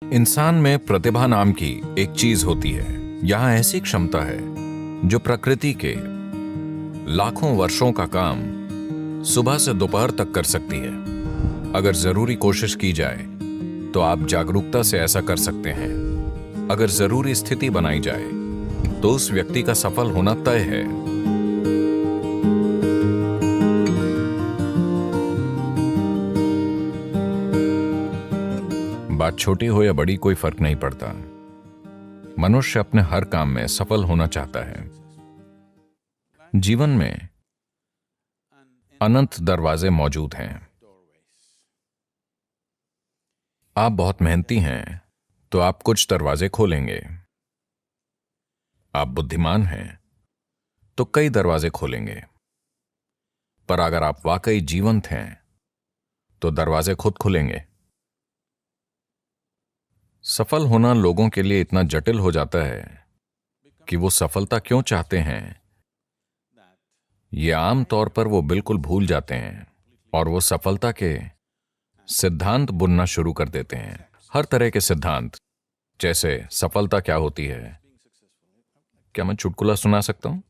इंसान में प्रतिभा नाम की एक चीज होती है। यहाँ ऐसी क्षमता है जो प्रकृति के लाखों वर्षों का काम सुबह से दोपहर तक कर सकती है। अगर जरूरी कोशिश की जाए तो आप जागरूकता से ऐसा कर सकते हैं। अगर जरूरी स्थिति बनाई जाए तो उस व्यक्ति का सफल होना तय है। बात छोटी हो या बड़ी कोई फर्क नहीं पड़ता। मनुष्य अपने हर काम में सफल होना चाहता है। जीवन में अनंत दरवाजे मौजूद हैं। आप बहुत मेहनती हैं तो आप कुछ दरवाजे खोलेंगे। आप बुद्धिमान हैं तो कई दरवाजे खोलेंगे। पर अगर आप वाकई जीवंत हैं तो दरवाजे खुद खुलेंगे। सफल होना लोगों के लिए इतना जटिल हो जाता है कि वो सफलता क्यों चाहते हैं ये आम तौर पर वो बिल्कुल भूल जाते हैं और वो सफलता के सिद्धांत बुनना शुरू कर देते हैं। हर तरह के सिद्धांत, जैसे सफलता क्या होती है। क्या मैं चुटकुला सुना सकता हूं?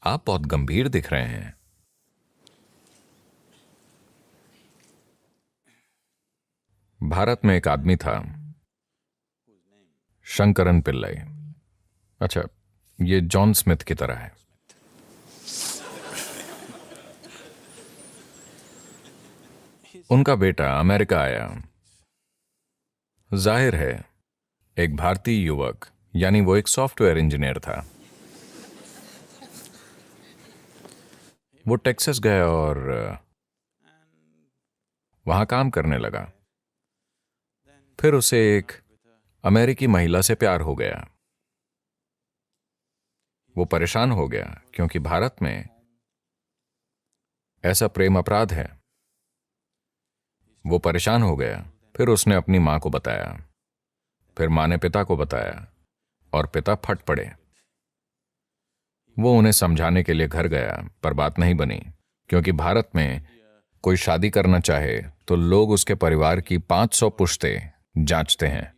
आप बहुत गंभीर दिख रहे हैं। भारत में एक आदमी था, शंकरन पिल्लई। अच्छा, ये जॉन स्मिथ की तरह है। उनका बेटा अमेरिका आया। जाहिर है एक भारतीय युवक, यानी वो एक सॉफ्टवेयर इंजीनियर था। वो टेक्सास गया और वहां काम करने लगा। फिर उसे एक अमेरिकी महिला से प्यार हो गया। वो परेशान हो गया क्योंकि भारत में ऐसा प्रेम अपराध है। वो परेशान हो गया। फिर उसने अपनी मां को बताया। फिर मां ने पिता को बताया और पिता फट पड़े। वो उन्हें समझाने के लिए घर गया, पर बात नहीं बनी, क्योंकि भारत में कोई शादी करना चाहे तो लोग उसके परिवार की 500 पुश्तें जांचते हैं।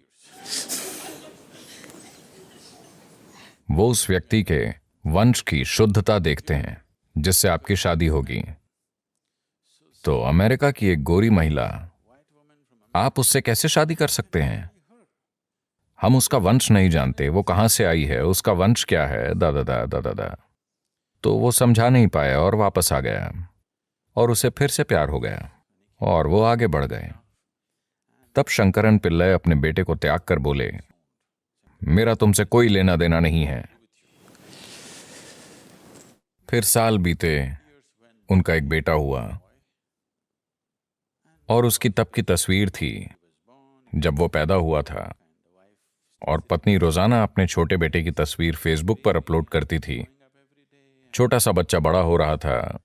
वो उस व्यक्ति के वंश की शुद्धता देखते हैं जिससे आपकी शादी होगी। तो अमेरिका की एक गोरी महिला, आप उससे कैसे शादी कर सकते हैं? हम उसका वंश नहीं जानते, वो कहां से आई है, उसका वंश क्या है, दादा दादा दादा। तो वो समझा नहीं पाया और वापस आ गया और उसे फिर से प्यार हो गया और वो आगे बढ़ गए। तब शंकरन पिल्लई अपने बेटे को त्याग कर बोले, मेरा तुमसे कोई लेना देना नहीं है। फिर साल बीते, उनका एक बेटा हुआ और उसकी तब की तस्वीर थी जब वो पैदा हुआ था, और पत्नी रोजाना अपने छोटे बेटे की तस्वीर फेसबुक पर अपलोड करती थी। छोटा सा बच्चा बड़ा हो रहा था।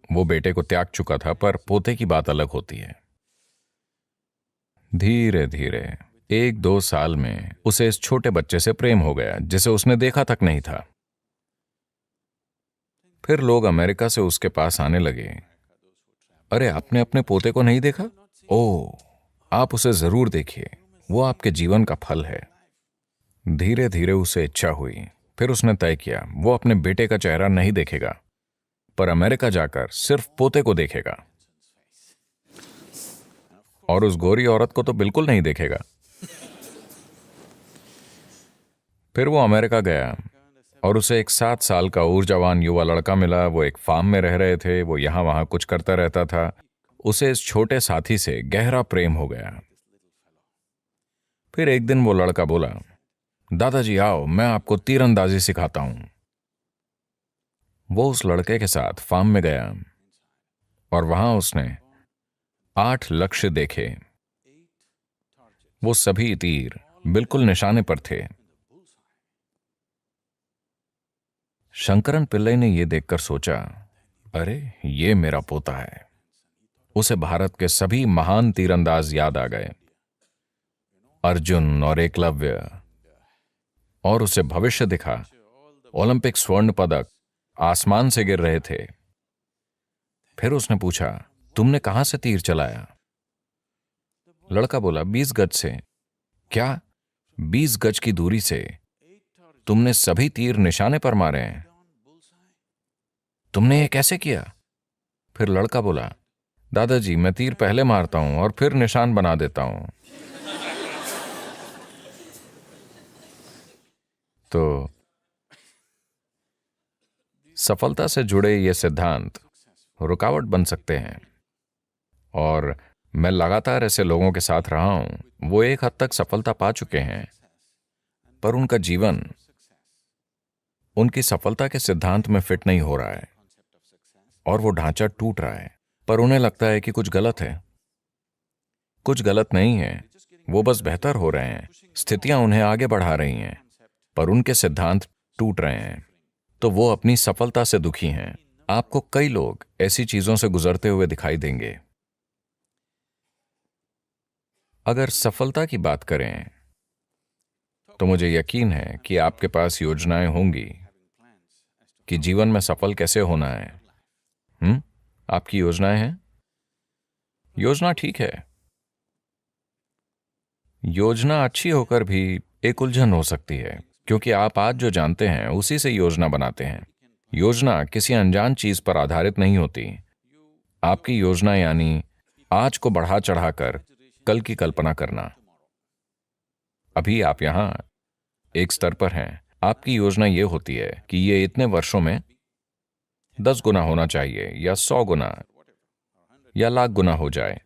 वो बेटे को त्याग चुका था, पर पोते की बात अलग होती है। धीरे धीरे 1-2 साल में उसे इस छोटे बच्चे से प्रेम हो गया जिसे उसने देखा तक नहीं था। फिर लोग अमेरिका से उसके पास आने लगे, अरे आपने अपने पोते को नहीं देखा? ओह, आप उसे जरूर देखिए, वो आपके जीवन का फल है। धीरे धीरे उसे इच्छा हुई। फिर उसने तय किया वो अपने बेटे का चेहरा नहीं देखेगा, पर अमेरिका जाकर सिर्फ पोते को देखेगा। और उस गोरी औरत को तो बिल्कुल नहीं देखेगा। फिर वो अमेरिका गया और उसे एक 7 साल का ऊर्जावान युवा लड़का मिला। वो एक फार्म में रह रहे थे। वो यहां वहां कुछ करता रहता था। उसे इस छोटे साथी से गहरा प्रेम हो गया। फिर एक दिन वो लड़का बोला, दादाजी आओ, मैं आपको तीरंदाजी सिखाता हूं। वो उस लड़के के साथ फार्म में गया और वहां उसने 8 लक्ष्य देखे। वो सभी तीर बिल्कुल निशाने पर थे। शंकरन पिल्लई ने यह देखकर सोचा, अरे ये मेरा पोता है। उसे भारत के सभी महान तीरंदाज याद आ गए, अर्जुन और एकलव्य, और उसे भविष्य दिखा। ओलंपिक स्वर्ण पदक आसमान से गिर रहे थे। फिर उसने पूछा, तुमने कहां से तीर चलाया? लड़का बोला, 20 गज से। क्या? 20 गज की दूरी से तुमने सभी तीर निशाने पर मारे हैं? तुमने ये कैसे किया? फिर लड़का बोला, दादाजी मैं तीर पहले मारता हूं और फिर निशान बना देता हूं। तो सफलता से जुड़े ये सिद्धांत रुकावट बन सकते हैं, और मैं लगातार ऐसे लोगों के साथ रहा हूं, वो एक हद तक सफलता पा चुके हैं, पर उनका जीवन उनकी सफलता के सिद्धांत में फिट नहीं हो रहा है और वो ढांचा टूट रहा है, पर उन्हें लगता है कि कुछ गलत है। कुछ गलत नहीं है, वो बस बेहतर हो रहे हैं, स्थितियां उन्हें आगे बढ़ा रही हैं, पर उनके सिद्धांत टूट रहे हैं, तो वो अपनी सफलता से दुखी हैं। आपको कई लोग ऐसी चीजों से गुजरते हुए दिखाई देंगे। अगर सफलता की बात करें तो मुझे यकीन है कि आपके पास योजनाएं होंगी कि जीवन में सफल कैसे होना है। आपकी योजनाएं हैं? योजना ठीक है। योजना अच्छी होकर भी एक उलझन हो सकती है, क्योंकि आप आज जो जानते हैं उसी से योजना बनाते हैं। योजना किसी अनजान चीज पर आधारित नहीं होती। आपकी योजना यानी आज को बढ़ा चढ़ाकर कल की कल्पना करना। अभी आप यहां एक स्तर पर हैं। आपकी योजना ये होती है कि ये इतने वर्षों में 10 गुना होना चाहिए, या 100 गुना, या लाख गुना हो जाए।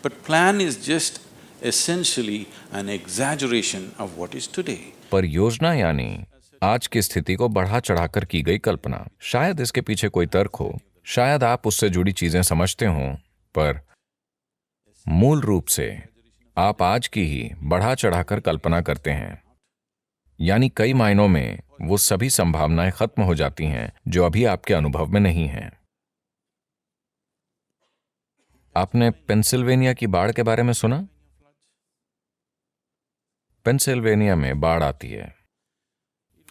But plan is just essentially an exaggeration of what is today. पर योजना यानी आज की स्थिति को बढ़ा चढ़ाकर की गई कल्पना। शायद इसके पीछे कोई तर्क हो, शायद आप उससे जुड़ी चीजें समझते हों, पर मूल रूप से आप आज की ही बढ़ा चढ़ाकर कल्पना करते हैं। यानी कई मायनों में वो सभी संभावनाएं खत्म हो जाती हैं जो अभी आपके अनुभव में नहीं हैं। आपने पेंसिल्वेनिया की बाढ़ के बारे में सुना? पेंसिल्वेनिया में बाढ़ आती है।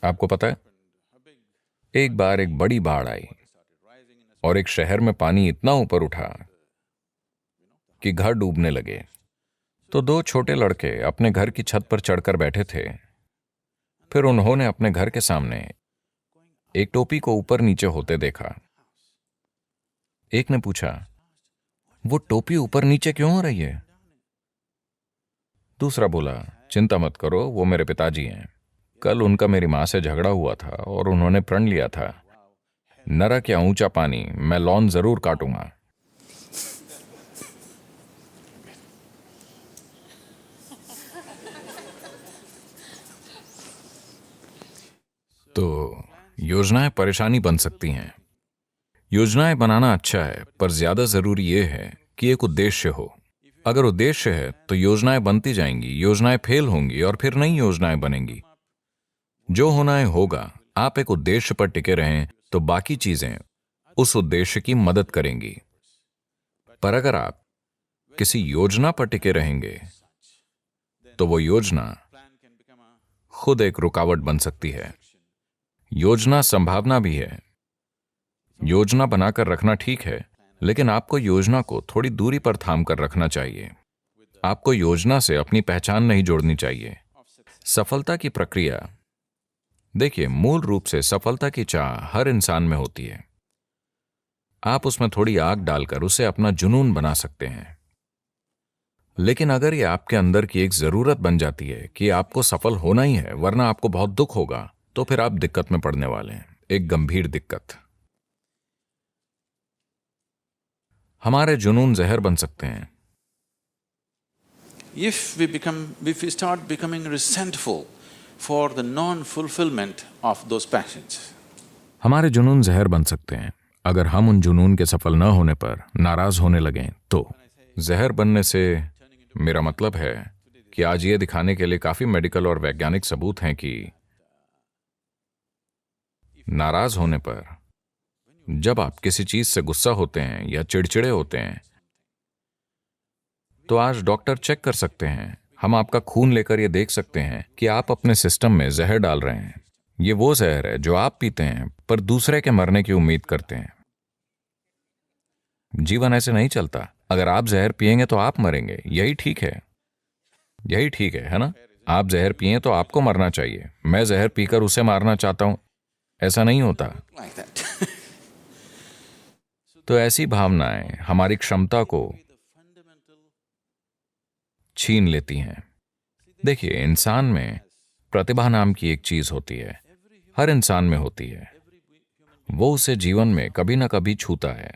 आपको पता है, एक बार एक बड़ी बाढ़ आई और एक शहर में पानी इतना ऊपर उठा कि घर डूबने लगे। तो 2 छोटे लड़के अपने घर की छत पर चढ़कर बैठे थे। फिर उन्होंने अपने घर के सामने एक टोपी को ऊपर नीचे होते देखा। एक ने पूछा, वो टोपी ऊपर नीचे क्यों हो रही है? दूसरा बोला, चिंता मत करो, वो मेरे पिताजी हैं। कल उनका मेरी मां से झगड़ा हुआ था और उन्होंने प्रण लिया था, नरक या ऊंचा पानी, मैं लॉन जरूर काटूंगा। तो योजनाएं परेशानी बन सकती हैं। योजनाएं बनाना अच्छा है, पर ज्यादा जरूरी यह है कि एक उद्देश्य हो। अगर उद्देश्य है तो योजनाएं बनती जाएंगी, योजनाएं फेल होंगी और फिर नई योजनाएं बनेंगी। जो होना है होगा। आप एक उद्देश्य पर टिके रहें तो बाकी चीजें उस उद्देश्य की मदद करेंगी। पर अगर आप किसी योजना पर टिके रहेंगे तो वो योजना खुद एक रुकावट बन सकती है। योजना संभावना भी है। योजना बनाकर रखना ठीक है, लेकिन आपको योजना को थोड़ी दूरी पर थाम कर रखना चाहिए। आपको योजना से अपनी पहचान नहीं जोड़नी चाहिए। सफलता की प्रक्रिया, देखिए, मूल रूप से सफलता की चाह हर इंसान में होती है। आप उसमें थोड़ी आग डालकर उसे अपना जुनून बना सकते हैं। लेकिन अगर ये आपके अंदर की एक जरूरत बन जाती है कि आपको सफल होना ही है वरना आपको बहुत दुख होगा, तो फिर आप दिक्कत में पड़ने वाले हैं, एक गंभीर दिक्कत। हमारे जुनून जहर बन सकते हैं। If we start becoming resentful for the non-fulfillment of those passions, हमारे जुनून जहर बन सकते हैं अगर हम उन जुनून के सफल न होने पर नाराज होने लगें। तो जहर बनने से मेरा मतलब है कि आज ये दिखाने के लिए काफी मेडिकल और वैज्ञानिक सबूत हैं कि नाराज होने पर, जब आप किसी चीज से गुस्सा होते हैं या चिड़चिड़े होते हैं, तो आज डॉक्टर चेक कर सकते हैं। हम आपका खून लेकर यह देख सकते हैं कि आप अपने सिस्टम में जहर डाल रहे हैं। ये वो जहर है जो आप पीते हैं पर दूसरे के मरने की उम्मीद करते हैं। जीवन ऐसे नहीं चलता। अगर आप जहर पिएंगे तो आप मरेंगे, यही ठीक है, यही ठीक है ना? आप जहर पिए तो आपको मरना चाहिए, मैं जहर पीकर उसे मारना चाहता हूं, ऐसा नहीं होता। like that. तो ऐसी भावनाएं हमारी क्षमता को छीन लेती हैं। देखिए, इंसान में प्रतिभा नाम की एक चीज होती है, हर इंसान में होती है, वो उसे जीवन में कभी ना कभी छूता है।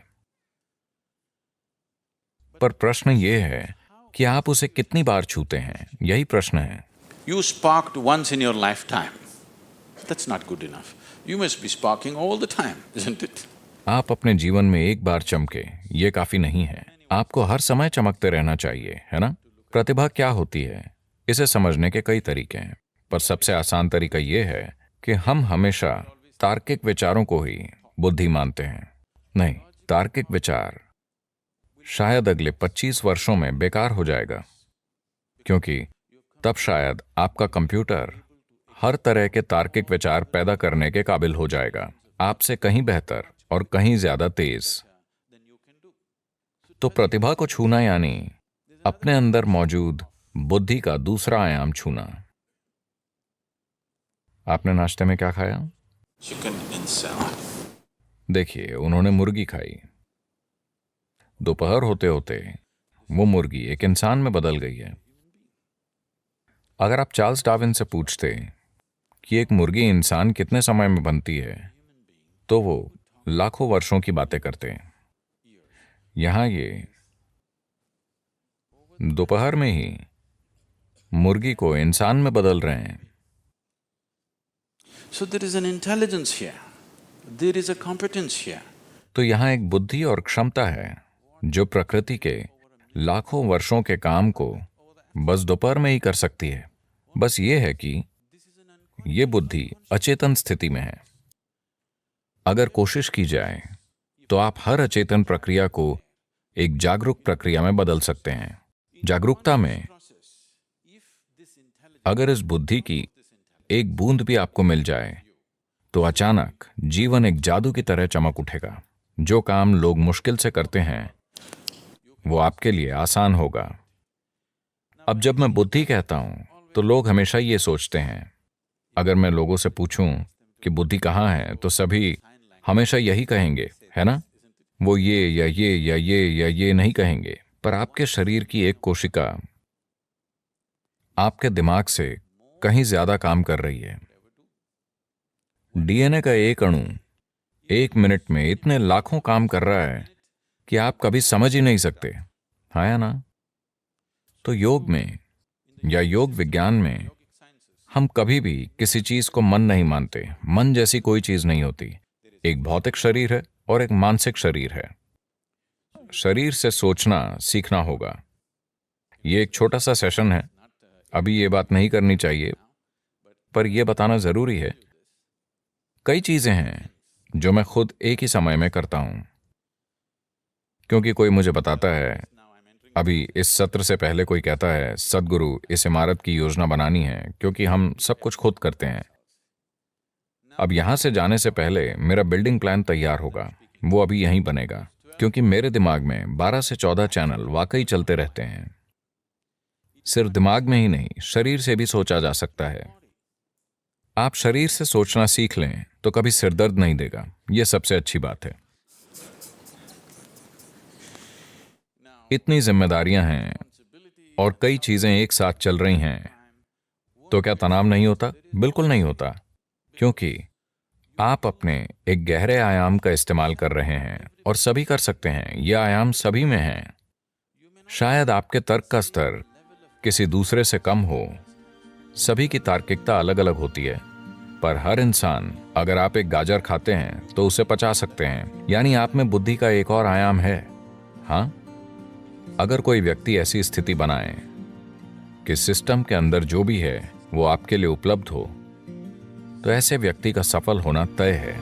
पर प्रश्न ये है कि आप उसे कितनी बार छूते हैं, यही प्रश्न है। You sparked once in your lifetime. That's not good enough. You must be sparking all the time, isn't it? आप अपने जीवन में एक बार चमके, ये काफी नहीं है, आपको हर समय चमकते रहना चाहिए, है ना? प्रतिभा क्या होती है, इसे समझने के कई तरीके हैं, पर सबसे आसान तरीका ये है कि हम हमेशा तार्किक विचारों को ही बुद्धि मानते हैं। नहीं, तार्किक विचार शायद अगले 25 वर्षों में बेकार हो जाएगा, क्योंकि तब शायद आपका कंप्यूटर हर तरह के तार्किक विचार पैदा करने के काबिल हो जाएगा, आपसे कहीं बेहतर और कहीं ज्यादा तेज। तो प्रतिभा को छूना यानी अपने अंदर मौजूद बुद्धि का दूसरा आयाम छूना। आपने नाश्ते में क्या खाया? Chicken in salad. देखिए, उन्होंने मुर्गी खाई। दोपहर होते होते वो मुर्गी एक इंसान में बदल गई है। अगर आप चार्ल्स डार्विन से पूछते कि एक मुर्गी इंसान कितने समय में बनती है, तो वो लाखों वर्षों की बातें करते हैं। यहां ये दोपहर में ही मुर्गी को इंसान में बदल रहे हैं। So there is an intelligence here. There is a competence here. तो यहां एक बुद्धि और क्षमता है जो प्रकृति के लाखों वर्षों के काम को बस दोपहर में ही कर सकती है। बस ये है कि ये बुद्धि अचेतन स्थिति में है। अगर कोशिश की जाए तो आप हर अचेतन प्रक्रिया को एक जागरूक प्रक्रिया में बदल सकते हैं। जागरूकता में अगर इस बुद्धि की एक बूंद भी आपको मिल जाए तो अचानक जीवन एक जादू की तरह चमक उठेगा। जो काम लोग मुश्किल से करते हैं वो आपके लिए आसान होगा। अब जब मैं बुद्धि कहता हूं तो लोग हमेशा ये सोचते हैं, अगर मैं लोगों से पूछूं कि बुद्धि कहाँ है तो सभी हमेशा यही कहेंगे, है ना? वो ये या ये या ये या ये नहीं कहेंगे। पर आपके शरीर की एक कोशिका आपके दिमाग से कहीं ज्यादा काम कर रही है। डीएनए का एक अणु 1 मिनट में इतने लाखों काम कर रहा है कि आप कभी समझ ही नहीं सकते, है या ना? तो योग में या योग विज्ञान में हम कभी भी किसी चीज को मन नहीं मानते। मन जैसी कोई चीज नहीं होती। एक भौतिक शरीर है और एक मानसिक शरीर है। शरीर से सोचना सीखना होगा। ये एक छोटा सा सेशन है, अभी ये बात नहीं करनी चाहिए, पर यह बताना जरूरी है। कई चीजें हैं जो मैं खुद एक ही समय में करता हूं, क्योंकि कोई मुझे बताता है, अभी इस सत्र से पहले कोई कहता है, सद्गुरु इस इमारत की योजना बनानी है, क्योंकि हम सब कुछ खुद करते हैं। अब यहां से जाने से पहले मेरा बिल्डिंग प्लान तैयार होगा, वो अभी यहीं बनेगा, क्योंकि मेरे दिमाग में 12 से 14 चैनल वाकई चलते रहते हैं। सिर्फ दिमाग में ही नहीं, शरीर से भी सोचा जा सकता है। आप शरीर से सोचना सीख लें तो कभी सिरदर्द नहीं देगा, यह सबसे अच्छी बात है। इतनी जिम्मेदारियां हैं और कई चीजें एक साथ चल रही हैं, तो क्या तनाव नहीं होता? बिल्कुल नहीं होता, क्योंकि आप अपने एक गहरे आयाम का इस्तेमाल कर रहे हैं और सभी कर सकते हैं। यह आयाम सभी में है। शायद आपके तर्क का स्तर किसी दूसरे से कम हो, सभी की तार्किकता अलग अलग होती है, पर हर इंसान, अगर आप एक गाजर खाते हैं तो उसे पचा सकते हैं, यानी आप में बुद्धि का एक और आयाम है। हाँ, अगर कोई व्यक्ति ऐसी स्थिति बनाए कि सिस्टम के अंदर जो भी है वो आपके लिए उपलब्ध हो, तो ऐसे व्यक्ति का सफल होना तय है।